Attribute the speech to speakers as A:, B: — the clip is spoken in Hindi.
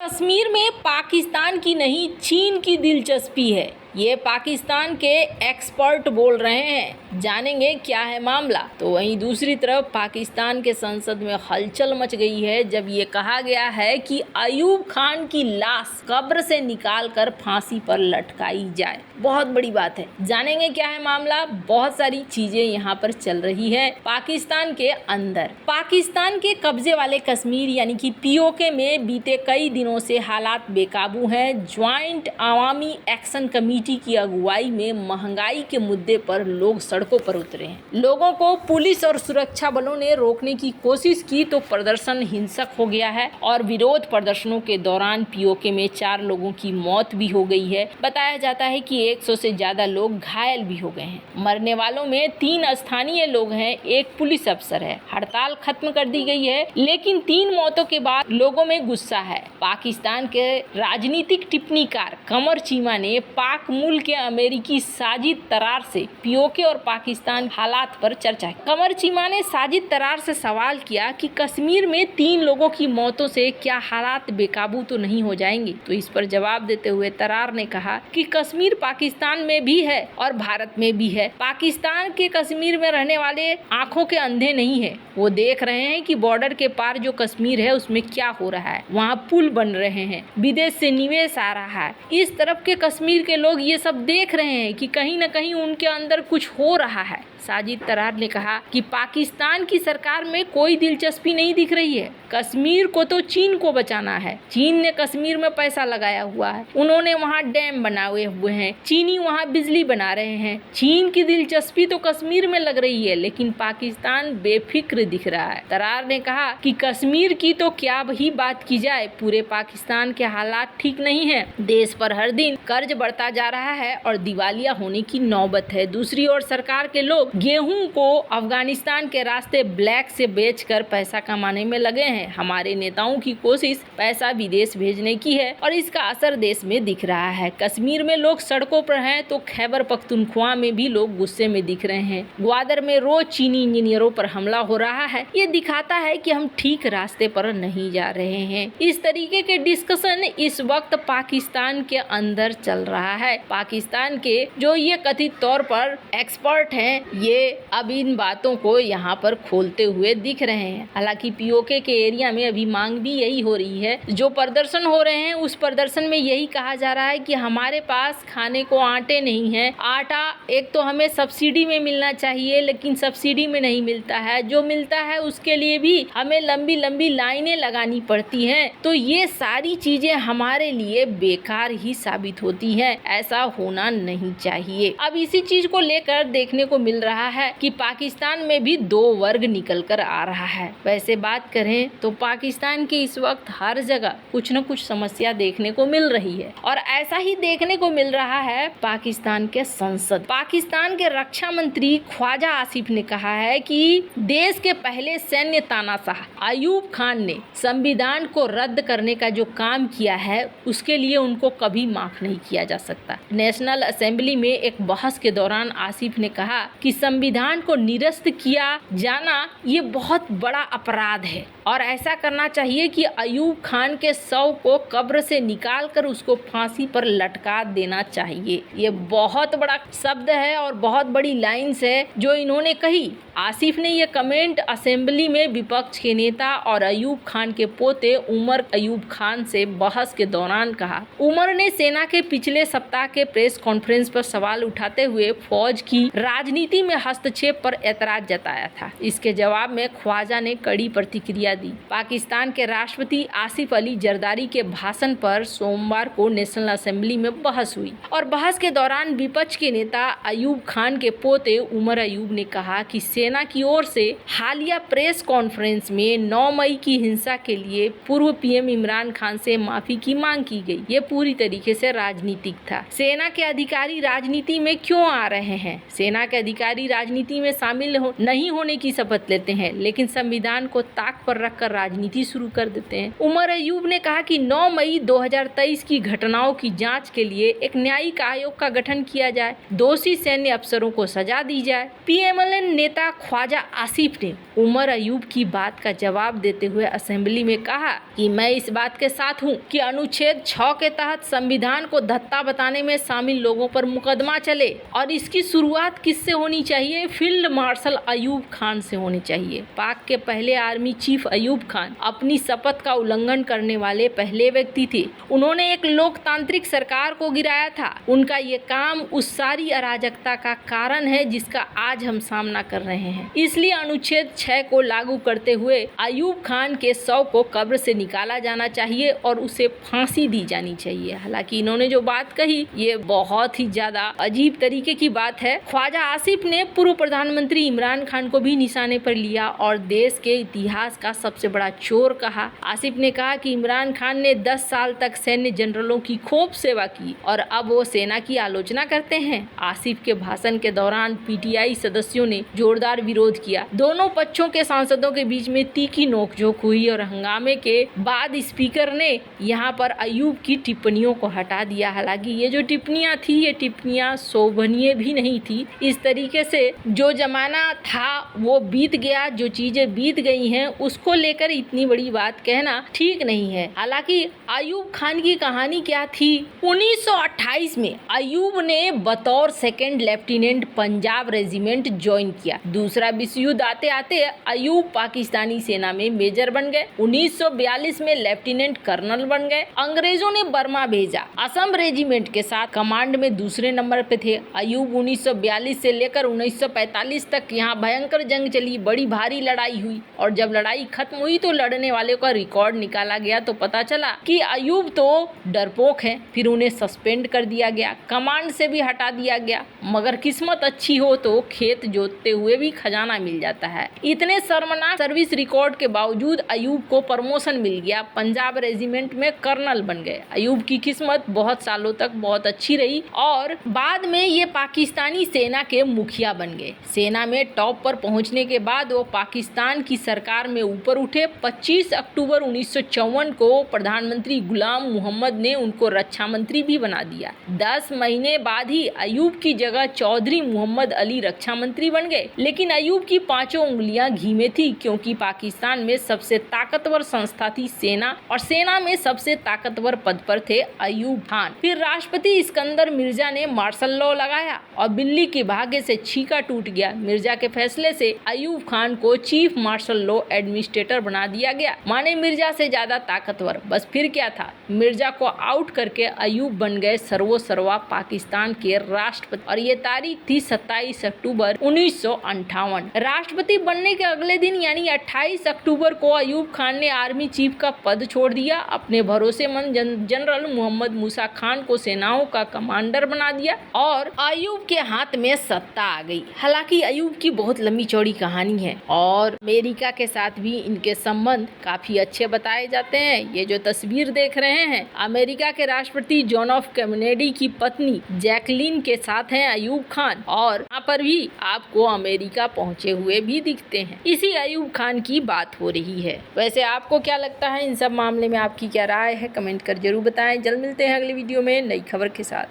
A: कश्मीर में पाकिस्तान की नहीं चीन की दिलचस्पी है, ये पाकिस्तान के एक्सपर्ट बोल रहे हैं। जानेंगे क्या है मामला। तो वहीं दूसरी तरफ पाकिस्तान के संसद में हलचल मच गई है जब ये कहा गया है कि अयूब खान की लाश कब्र से निकालकर फांसी पर लटकाई जाए। बहुत बड़ी बात है। जानेंगे क्या है मामला। बहुत सारी चीजें यहाँ पर चल रही है पाकिस्तान के अंदर। पाकिस्तान के कब्जे वाले कश्मीर यानी कि पीओके में बीते कई दिनों से हालात बेकाबू हैं। ज्वाइंट अवामी एक्शन कमेटी की अगुवाई में महंगाई के मुद्दे पर लोग सड़कों पर उतरे हैं। लोगों को पुलिस और सुरक्षा बलों ने रोकने की कोशिश की तो प्रदर्शन हिंसक हो गया है और विरोध प्रदर्शनों के दौरान पीओके में 4 लोगों की मौत भी हो गई है। बताया जाता है कि 100 से ज्यादा लोग घायल भी हो गए हैं। मरने वालों में 3 स्थानीय लोग हैं, 1 पुलिस अफसर है। हड़ताल खत्म कर दी गई है, लेकिन 3 मौतों के बाद लोगों में गुस्सा है। पाकिस्तान के राजनीतिक टिप्पणीकार कमर चीमा ने पाक मूल के अमेरिकी साजिद तरार से पीओके और पाकिस्तान हालात पर चर्चा की। कमर चीमा ने साजिद तरार से सवाल किया कि कश्मीर में 3 लोगों की मौतों से क्या हालात बेकाबू तो नहीं हो जाएंगे। तो इस पर जवाब देते हुए तरार ने कहा कि कश्मीर पाकिस्तान में भी है और भारत में भी है। पाकिस्तान के कश्मीर में रहने वाले आंखों के अंधे नहीं है, वो देख रहे हैं कि बॉर्डर के पार जो कश्मीर है उसमें क्या हो रहा है। वहाँ पुल बन रहे हैं, विदेश से निवेश आ रहा है। इस तरफ के कश्मीर के लोग ये सब देख रहे हैं कि कहीं न कहीं उनके अंदर कुछ हो रहा है। साजिद तरार ने कहा कि पाकिस्तान की सरकार में कोई दिलचस्पी नहीं दिख रही है। कश्मीर को तो चीन को बचाना है। चीन ने कश्मीर में पैसा लगाया हुआ है, उन्होंने वहाँ डैम बनाए हुए हैं, चीनी वहाँ बिजली बना रहे हैं। चीन की दिलचस्पी तो कश्मीर में लग रही है, लेकिन पाकिस्तान बेफिक्र दिख रहा है। तरार ने कहा कि कश्मीर की तो क्या ही बात की जाए, पूरे पाकिस्तान के हालात ठीक नहीं है। देश पर हर दिन कर्ज बढ़ता जा रहा है और दिवालिया होने की नौबत है। दूसरी ओर सरकार के लोग गेहूं को अफगानिस्तान के रास्ते ब्लैक से बेचकर पैसा कमाने में लगे हैं। हमारे नेताओं की कोशिश पैसा विदेश भेजने की है और इसका असर देश में दिख रहा है। कश्मीर में लोग सड़कों पर हैं तो खैबर पख्तूनख्वा में भी लोग गुस्से में दिख रहे हैं। ग्वादर में रोज चीनी इंजीनियरों पर हमला हो रहा है। ये दिखाता है कि हम ठीक रास्ते पर नहीं जा रहे हैं। इस तरीके के डिस्कशन इस वक्त पाकिस्तान के अंदर चल रहा है। पाकिस्तान के जो ये कथित तौर पर एक्सपर्ट हैं, ये अब इन बातों को यहाँ पर खोलते हुए दिख रहे हैं। हालांकि पीओके के एरिया में अभी मांग भी यही हो रही है। जो प्रदर्शन हो रहे हैं उस प्रदर्शन में यही कहा जा रहा है कि हमारे पास खाने को आटे नहीं है। आटा एक तो हमें सब्सिडी में मिलना चाहिए, लेकिन सब्सिडी में नहीं मिलता है। जो मिलता है उसके लिए भी हमें लंबी लंबी लाइनें लगानी पड़ती हैं। तो ये सारी चीजें हमारे लिए बेकार ही साबित होती हैं। ऐसा होना नहीं चाहिए। अब इसी चीज को लेकर देखने को मिल रहा है कि पाकिस्तान में भी 2 वर्ग निकल कर आ रहा है। वैसे बात करें तो पाकिस्तान के इस वक्त हर जगह कुछ न कुछ समस्या देखने को मिल रही है और ऐसा ही देखने को मिल रहा है पाकिस्तान के संसद। पाकिस्तान के रक्षा मंत्री ख्वाजा आसिफ ने कहा है कि देश के पहले सैन्य तानाशाह अयूब खान ने संविधान को रद्द करने का जो काम किया है उसके लिए उनको कभी माफ नहीं किया जा सकता। नेशनल असेंबली में एक बहस के दौरान आसिफ ने कहा कि संविधान को निरस्त किया जाना ये बहुत बड़ा अपराध है और ऐसा करना चाहिए कि अयूब खान के शव को कब्र से निकालकर उसको फांसी पर लटका देना चाहिए। ये बहुत बड़ा शब्द है और बहुत बड़ी लाइन्स है जो इन्होंने कही। आसिफ ने ये कमेंट असेंबली में विपक्ष के नेता और अयूब खान के पोते उमर अयूब खान से बहस के दौरान कहा। उमर ने सेना के पिछले सप्ताह के प्रेस कॉन्फ्रेंस पर सवाल उठाते हुए फौज की राजनीति में हस्तक्षेप पर एतराज जताया था। इसके जवाब में ख्वाजा ने कड़ी प्रतिक्रिया दी। पाकिस्तान के राष्ट्रपति आसिफ अली जरदारी के भाषण पर सोमवार को नेशनल असेंबली में बहस हुई और बहस के दौरान विपक्ष के नेता अयूब खान के पोते उमर अयूब ने कहा कि सेना की ओर से हालिया प्रेस कॉन्फ्रेंस में 9 मई की हिंसा के लिए पूर्व पीएम इमरान खान से माफी की मांग की गई। ये पूरी तरीके से राजनीतिक था। सेना के अधिकारी राजनीति में क्यों आ रहे हैं? सेना के अधिकारी राजनीति में शामिल नहीं होने की शपथ लेते हैं, लेकिन संविधान को ताक पर रखकर राजनीति शुरू कर देते हैं। उमर अयूब ने कहा कि 9 मई 2023 की घटनाओं की जांच के लिए एक न्यायिक आयोग का गठन किया जाए, दोषी सैन्य अफसरों को सजा दी जाए। पीएमएल नेता ख्वाजा आसिफ ने उमर अयूब की बात का जवाब देते हुए असेंबली में कहा कि मैं इस बात के साथ हूं कि अनुच्छेद 6 के तहत संविधान को धत्ता बताने में शामिल लोगों पर मुकदमा चले और इसकी शुरुआत किससे होनी चाहिए? फील्ड मार्शल अयूब खान से होनी चाहिए। पाक के पहले आर्मी चीफ अयूब खान अपनी शपथ का उल्लंघन करने वाले पहले व्यक्ति थे। उन्होंने एक लोकतांत्रिक सरकार को गिराया था। उनका ये काम उस सारी अराजकता का कारण है जिसका आज हम सामना कर रहे हैं। इसलिए अनुच्छेद 6 को लागू करते हुए अयूब खान के शव को कब्र से निकाला जाना चाहिए और उसे फांसी दी जानी चाहिए। हालांकि इन्होंने जो बात कही ये बहुत ही ज्यादा अजीब तरीके की बात है। ख्वाजा आसिफ ने पूर्व प्रधानमंत्री इमरान खान को भी निशाने पर लिया और देश के इतिहास का सबसे बड़ा चोर कहा। आसिफ ने कहा कि इमरान खान ने 10 साल तक सैन्य जनरलों की खूब सेवा की और अब वो सेना की आलोचना करते हैं। आसिफ के भाषण के दौरान पीटीआई सदस्यों ने जोरदार विरोध किया। दोनों पक्षों के सांसदों के बीच में तीखी नोकझोंक हुई और हंगामे के बाद स्पीकर ने यहां पर अयूब की टिप्पणियों को हटा दिया। हालांकि ये जो टिप्पणियां थी ये टिप्पणियां शोभनीय भी नहीं थी। इस तरीके से जो जमाना था वो बीत गया, जो चीजें बीत गई हैं उसको लेकर इतनी बड़ी बात कहना ठीक नहीं है। हालांकि अयूब खान की कहानी क्या थी? 1928 में अयूब ने बतौर second lieutenant Punjab regiment join किया। दूसरा विश्व युद्ध आते आते अयूब पाकिस्तानी सेना में मेजर बन गए। 1942 में लेफ्टिनेंट कर्नल बन गए। अंग्रेजों ने बर्मा भेजा। असम रेजिमेंट के साथ कमांड में दूसरे नंबर पे थे। अयूब 1942 से लेकर 1945 तक यहाँ भयंकर जंग चली, बड़ी भारी लड़ाई हुई और जब लड़ाई खत्म हुई तो लड़ने वाले का रिकॉर्ड निकाला गया तो पता चला कि अयूब तो डरपोक है। फिर उन्हें सस्पेंड कर दिया गया, कमांड से भी हटा दिया गया। मगर किस्मत अच्छी हो तो खेत जोतते हुए भी खजाना मिल जाता है। इतने शर्मनाक सर्विस रिकॉर्ड के बावजूद अयूब को प्रमोशन मिल गया, पंजाब रेजिमेंट में कर्नल बन गए। अयूब की किस्मत बहुत सालों तक बहुत अच्छी रही और बाद में ये पाकिस्तानी सेना के मुखिया बन गए। सेना में टॉप पर पहुंचने के बाद वो पाकिस्तान की सरकार में ऊपर उठे। 25 अक्टूबर 1954 को प्रधानमंत्री गुलाम मोहम्मद ने उनको रक्षा मंत्री भी बना दिया। 10 महीने बाद ही अयूब की जगह चौधरी मोहम्मद अली रक्षा मंत्री बन गए। लेकिन अयूब की पांचों उंगलियां घी में थी क्योंकि पाकिस्तान में सबसे ताकतवर संस्था थी सेना और सेना में सबसे ताकतवर पद पर थे अयूब खान। फिर राष्ट्रपति इस्कंदर मिर्जा ने मार्शल लॉ लगाया और बिल्ली के भाग्य से छीका टूट गया। मिर्जा के फैसले से अयूब खान को चीफ मार्शल लॉ एडमिनिस्ट्रेटर बना दिया गया। माने मिर्जा से ज्यादा ताकतवर। बस फिर क्या था, मिर्जा को आउट करके अयूब बन गए सर्वोसर्वा पाकिस्तान के राष्ट्रपति और ये तारीख थी 27 अक्टूबर 1958। राष्ट्रपति बनने के अगले दिन यानी 28 अक्टूबर को अयूब खान ने आर्मी चीफ का पद छोड़ दिया। अपने भरोसेमंद जनरल मोहम्मद मूसा खान को सेनाओं का कमांडर बना दिया और अयूब के हाथ में सत्ता आ गई। हालांकि अयूब की बहुत लंबी चौड़ी कहानी है और अमेरिका के साथ भी इनके संबंध काफी अच्छे बताए जाते हैं। ये जो तस्वीर देख रहे हैं अमेरिका के राष्ट्रपति जॉन एफ कैनेडी की पत्नी जैकलीन के साथ हैं अयूब खान और यहाँ पर भी आपको अमेरिका पहुँचे हुए भी दिखते हैं। इसी अयूब खान की बात हो रही है। वैसे आपको क्या लगता है इन सब मामले में, आपकी क्या राय है? कमेंट कर जरूर बताएं। जल्द मिलते हैं अगली वीडियो में नई खबर के साथ।